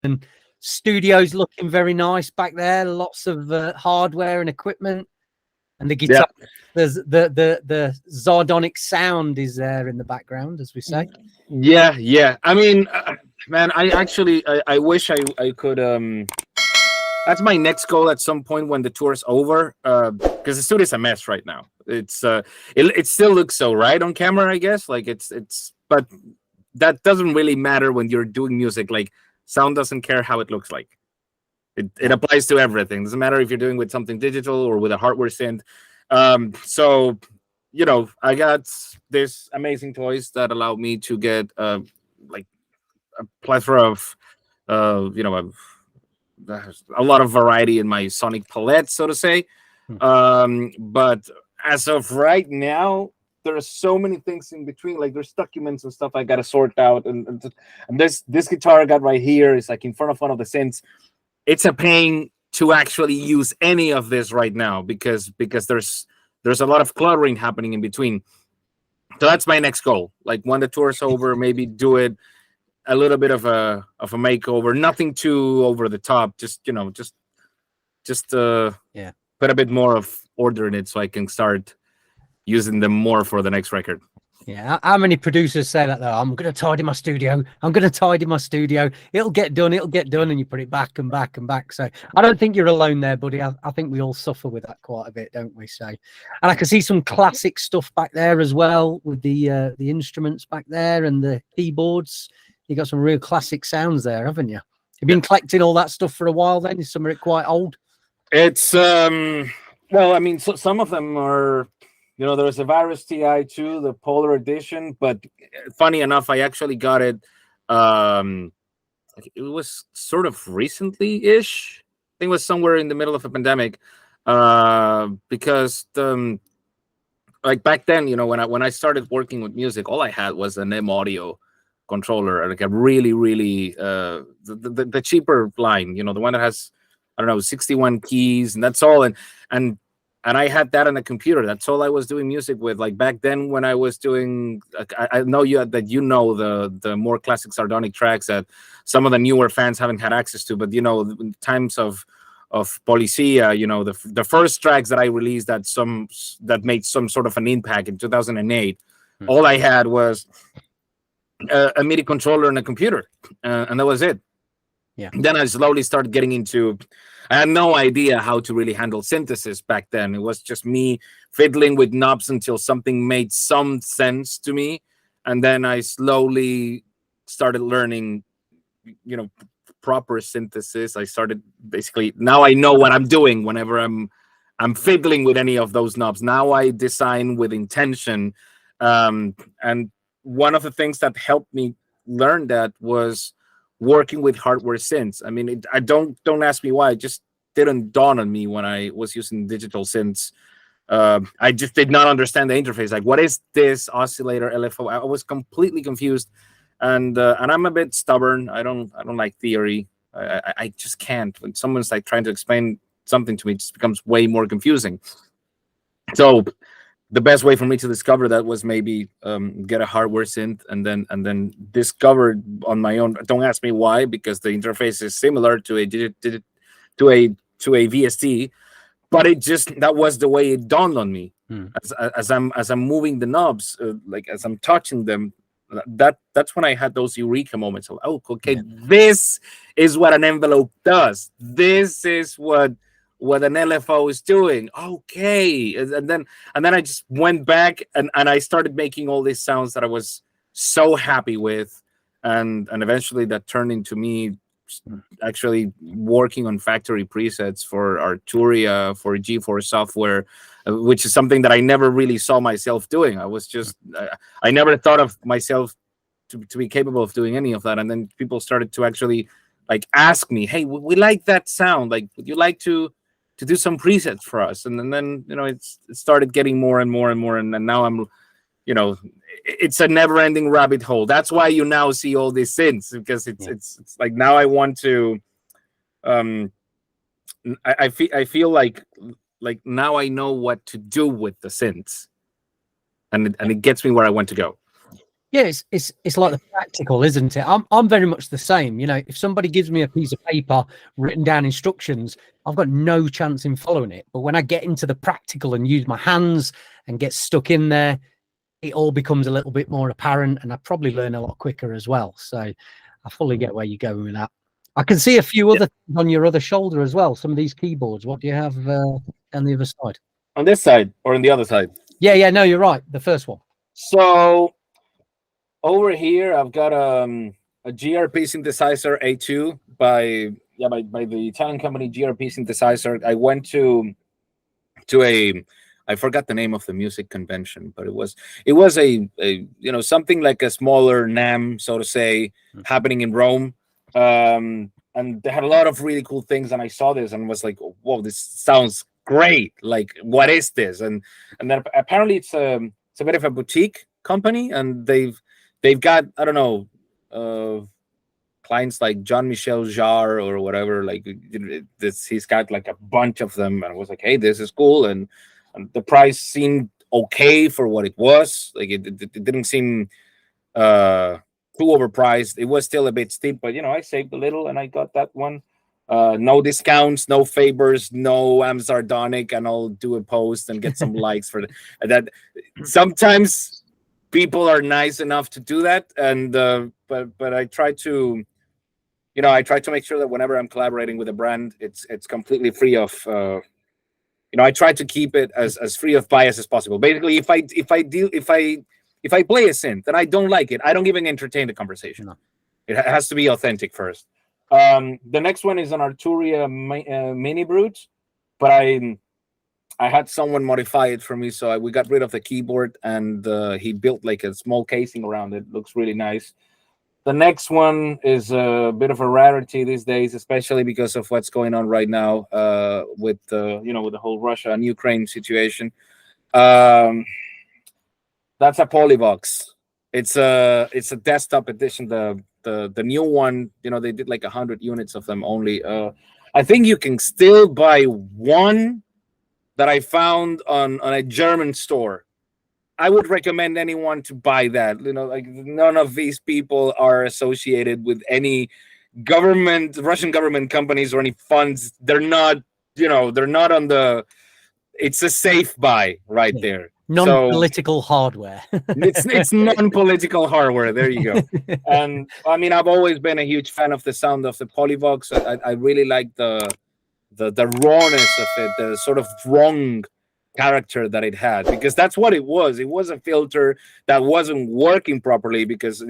and studio's looking very nice back there. Lots of hardware and equipment, and the guitar. Yeah. There's the Zardonic sound is there in the background, as we say. Yeah. I mean, man, I wish I could. That's my next goal at some point when the tour's over, because the studio's a mess right now. It's it still looks so right on camera, I guess. Like it's, but that doesn't really matter when you're doing music. Like sound doesn't care how it looks like. It applies to everything. Doesn't matter if you're doing with something digital or with a hardware synth. So, you know, I got this amazing toys that allow me to get like a plethora of you know, a lot of variety in my sonic palette, so to say. But as of right now, there are so many things in between. Like there's documents and stuff I got to sort out, and this guitar I got right here is like in front of one of the synths. It's a pain to actually use any of this right now because there's a lot of cluttering happening in between. So that's my next goal. Like when the tour's over, maybe do it a little bit of a makeover, nothing too over the top. Just, you know, just put a bit more of order in it so I can start using them more for the next record. Yeah, how many producers say that though? I'm going to tidy my studio. I'm going to tidy my studio. It'll get done. And you put it back and back and back. So I don't think you're alone there, buddy. I think we all suffer with that quite a bit, don't we? So, and I can see some classic stuff back there as well with the instruments back there and the keyboards. You got some real classic sounds there, haven't you? You've been collecting all that stuff for a while then? Is some of it quite old? It's, well, I mean, so some of them are, you know, there's a Virus TI2, the Polar Edition, but funny enough, I actually got it, it was sort of recently-ish. I think it was somewhere in the middle of a pandemic, because, like back then, you know, when I started working with music, all I had was an M Audio controller, like a really the cheaper line, you know, the one that has, I don't know, 61 keys, and that's all. And I had that on a computer. That's all I was doing music with. Like back then when I was doing, I know that you know the more classic Zardonic tracks that some of the newer fans haven't had access to, but you know, in times of Policia, you know, the first tracks that I released that made some sort of an impact in 2008, all I had was a MIDI controller and a computer, and that was it. Yeah. Then I slowly started getting into, I had no idea how to really handle synthesis back then. It was just me fiddling with knobs until something made some sense to me. And then I slowly started learning, you know, proper synthesis. I started basically, now I know what I'm doing whenever I'm fiddling with any of those knobs. Now I design with intention. And one of the things that helped me learn that was working with hardware synths. I mean, don't ask me why. It just didn't dawn on me when I was using digital synths. I just did not understand the interface. Like, what is this oscillator LFO? I was completely confused, and I'm a bit stubborn. I don't like theory. I just can't. When someone's like trying to explain something to me, it just becomes way more confusing. So the best way for me to discover that was maybe get a hardware synth and then discover on my own. Don't ask me why, because the interface is similar to a VST, but it just, that was the way it dawned on me. As I'm moving the knobs, like as I'm touching them, that's when I had those eureka moments of, oh, okay, this is what an envelope does. This is what an LFO is doing. Okay. And then I just went back and I started making all these sounds that I was so happy with. And eventually that turned into me actually working on factory presets for Arturia, for G4 software, which is something that I never really saw myself doing. I was just, I never thought of myself to be capable of doing any of that. And then people started to actually like ask me, hey, we like that sound. Like, would you like to do some presets for us? And then, you know, it started getting more and more and more. And now I'm, you know, it's a never ending rabbit hole. That's why you now see all these synths, because it's like, now I want to, I feel like now I know what to do with the synths, and it gets me where I want to go. Yeah, it's like the practical, isn't it? I'm very much the same. You know, if somebody gives me a piece of paper written down instructions, I've got no chance in following it. But when I get into the practical and use my hands and get stuck in there, it all becomes a little bit more apparent, and I probably learn a lot quicker as well. So I fully get where you're going with that. I can see a few other things on your other shoulder as well. Some of these keyboards. What do you have on the other side? On this side or on the other side? Yeah, no, you're right. The first one. So over here, I've got a GRP synthesizer A2 by the Italian company GRP synthesizer. I went to a, I forgot the name of the music convention, but it was a something like a smaller NAMM, so to say, happening in Rome. And they had a lot of really cool things, and I saw this and was like, whoa, this sounds great. Like, what is this? And then apparently it's a bit of a boutique company, and they've got, I don't know, clients like Jean-Michel Jarre or whatever. Like this, he's got like a bunch of them, and I was like, hey, this is cool. And the price seemed okay for what it was. Like it didn't seem too overpriced. It was still a bit steep, but I saved a little and I got that one. No discounts, no favors, no I'm Zardonic, and I'll do a post and get some likes for that. Sometimes people are nice enough to do that, and but I try to make sure that whenever I'm collaborating with a brand, it's completely free of I try to keep it as free of bias as possible. Basically, if I play a synth and I don't like it, I don't even entertain the conversation. No. It has to be authentic first. The next one is an Arturia Mini Brute, but I had someone modify it for me, so we got rid of the keyboard, and he built like a small casing around it. Looks really nice. The next one is a bit of a rarity these days, especially because of what's going on right now with with the whole Russia and Ukraine situation. That's a Polybox. It's a desktop edition. The new one, they did like 100 units of them only. I think you can still buy one that I found on a German store. I would recommend anyone to buy that. Like none of these people are associated with any Russian government companies or any funds. They're not, they're not on the. It's a safe buy right there. Non-political hardware. it's non-political hardware. There you go. And I mean, I've always been a huge fan of the sound of the Polybox. I really like the rawness of it, the sort of wrong character that it had, because that's what it was. It was a filter that wasn't working properly, because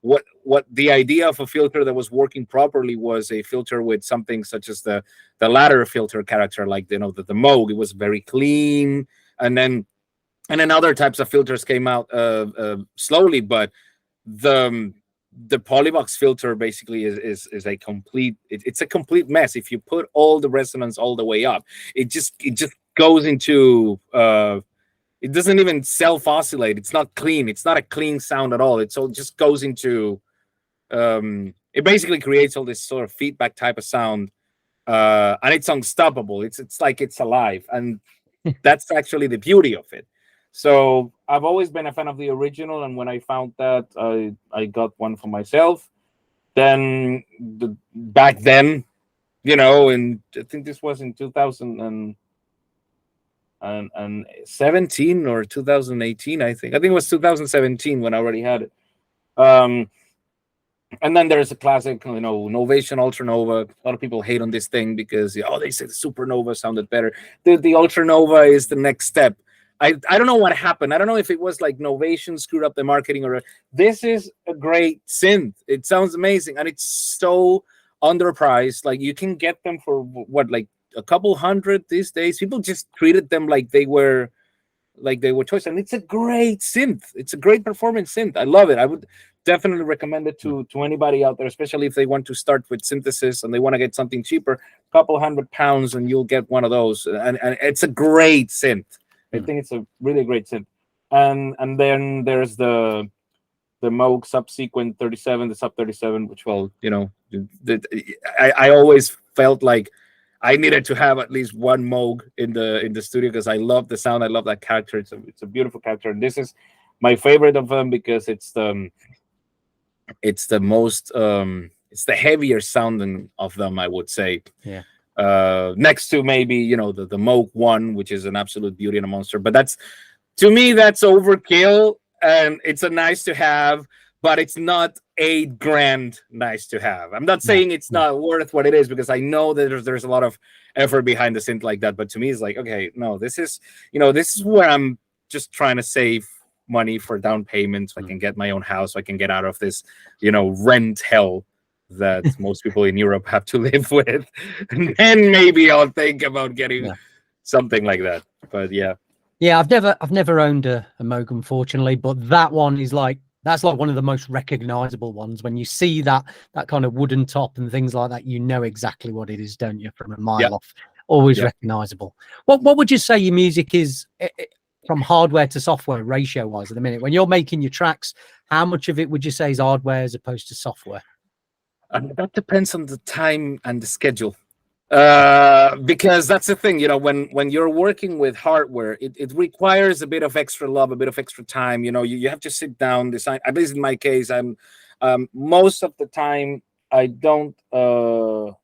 what the idea of a filter that was working properly was a filter with something such as the ladder filter character, like the Moog. It was very clean, and then other types of filters came out slowly, but the Polybox filter basically is a complete it's a complete mess. If you put all the resonance all the way up, it just goes into it doesn't even self-oscillate. It's not clean. It's not a clean sound at all. It just goes into it basically creates all this sort of feedback type of sound, and it's unstoppable. It's like it's alive, and that's actually the beauty of it. So I've always been a fan of the original, and when I found that, I got one for myself. Then back then, and I think this was in 2017 or 2018. I think it was 2017 when I already had it. And then there's a classic, Novation Ultranova. A lot of people hate on this thing because they say the Supernova sounded better. The Ultranova is the next step. I don't know what happened. I don't know if it was like Novation screwed up the marketing, or this is a great synth. It sounds amazing, and it's so underpriced. Like you can get them for what, like a couple hundred these days. People just treated them like they were toys, and it's a great synth. It's a great performance synth. I love it. I would definitely recommend it to anybody out there, especially if they want to start with synthesis and they want to get something cheaper. A couple £100 and you'll get one of those, and it's a great synth. I think it's a really great synth. And then there's the Moog Subsequent 37, the Sub 37, which, well, I always felt like I needed to have at least one Moog in the studio because I love the sound. I love that character. It's a beautiful character. And this is my favorite of them because it's the most it's the heavier sounding of them, I would say. Yeah. Next to maybe, you know, the Moog one, which is an absolute beauty and a monster. But that's, to me, that's overkill, and it's a nice to have, but it's not $8,000 nice to have. I'm not saying it's not worth what it is, because I know that there's a lot of effort behind the synth like that. But to me, it's like, okay, no, this is, you know, this is where I'm just trying to save money for down payment so I can get my own house, so I can get out of this, you know, rent hell that most people in Europe have to live with. And then maybe I'll think about getting something like that. But yeah. Yeah, I've never owned a Moog, unfortunately, but that one is like, that's like one of the most recognizable ones. When you see that kind of wooden top and things like that, you know exactly what it is, don't you, from a mile off. Always recognizable. What would you say your music is from hardware to software ratio wise at the minute? When you're making your tracks, how much of it would you say is hardware as opposed to software? That depends on the time and the schedule. Because that's the thing, you know, when you're working with hardware, it requires a bit of extra love, a bit of extra time. You know, you have to sit down, design. At least in my case, I'm most of the time I don't. So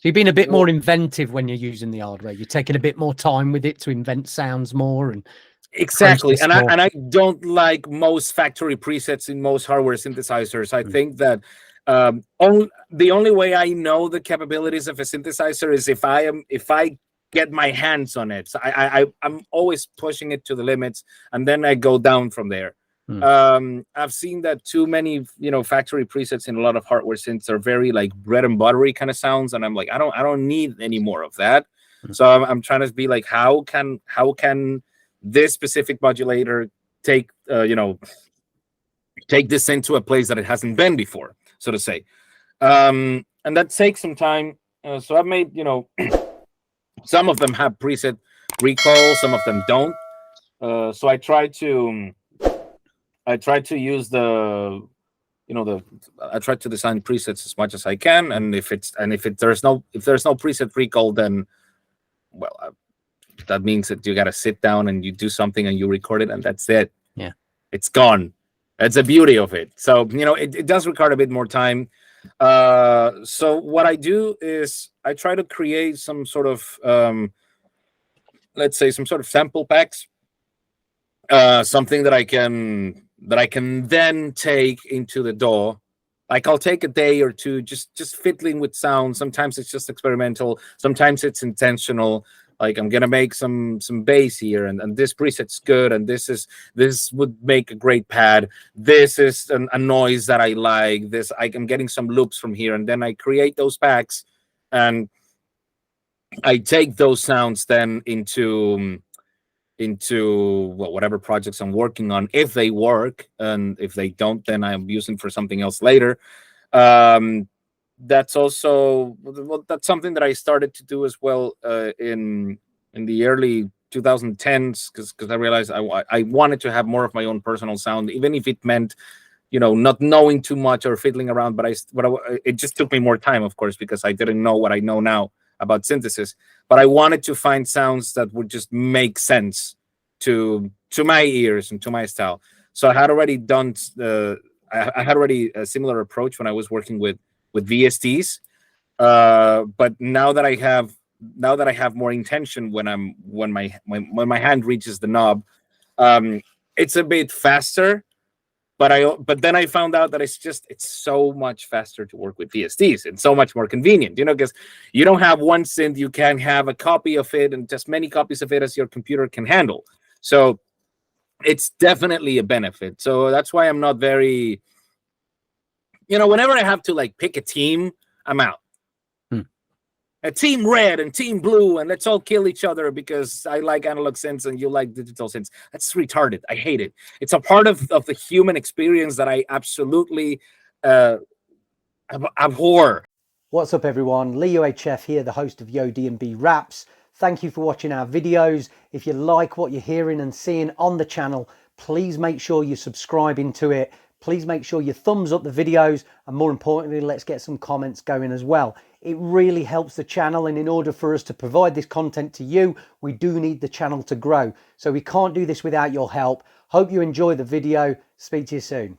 you've been a bit more inventive when you're using the hardware. You're taking a bit more time with it to invent sounds more and exactly. And I don't like most factory presets in most hardware synthesizers. I think that the only way I know the capabilities of a synthesizer is if I get my hands on it. So I'm always pushing it to the limits, and then I go down from there. I've seen that too many, you know, factory presets in a lot of hardware synths are very like bread and buttery kind of sounds, and I'm like, I don't need any more of that. So I'm trying to be like, how can this specific modulator take you know, take this into a place that it hasn't been before, so to say. And that takes some time. So I've made, you know, some of them have preset recall, some of them don't. So I try to use the, you know, I try to design presets as much as I can. And if there's no preset recall, then, well, that means that you got to sit down and you do something and you record it, and that's it. Yeah, it's gone. That's the beauty of it. So, you know, it does require a bit more time. So what I do is I try to create some sort of, let's say, some sort of sample packs, something that I can then take into the DAW. Like I'll take a day or two just fiddling with sound. Sometimes it's just experimental. Sometimes it's intentional. Like I'm gonna make some bass here, and this preset's good, and this would make a great pad. This is a noise that I like. I'm getting some loops from here, and then I create those packs, and I take those sounds then into whatever projects I'm working on, if they work, and if they don't, then I'm using for something else later. That's also, well, that's something that I started to do as well in the early 2010s, because I realized I wanted to have more of my own personal sound, even if it meant, you know, not knowing too much or fiddling around. But it just took me more time, of course, because I didn't know what I know now about synthesis. But I wanted to find sounds that would just make sense to my ears and to my style. So I had already done I had already a similar approach when I was working with VSTs, but now that I have more intention when my hand reaches the knob, it's a bit faster. But then I found out that it's so much faster to work with VSTs and so much more convenient, you know, because you don't have one synth, you can have a copy of it and just many copies of it as your computer can handle. So it's definitely a benefit. So that's why I'm not very, you know, whenever I have to like pick a team, I'm out. A team red and team blue, and let's all kill each other because I like analog synths and you like digital synths. That's retarded. I hate it. It's a part of the human experience that I absolutely abhor. What's up, everyone? Lee UHF here, the host of Yo DNB Raps. Thank you for watching our videos. If you like what you're hearing and seeing on the channel, please make sure you're subscribing to it. Please make sure you thumbs up the videos, and more importantly, let's get some comments going as well. It really helps the channel, and in order for us to provide this content to you, we do need the channel to grow. So we can't do this without your help. Hope you enjoy the video. Speak to you soon.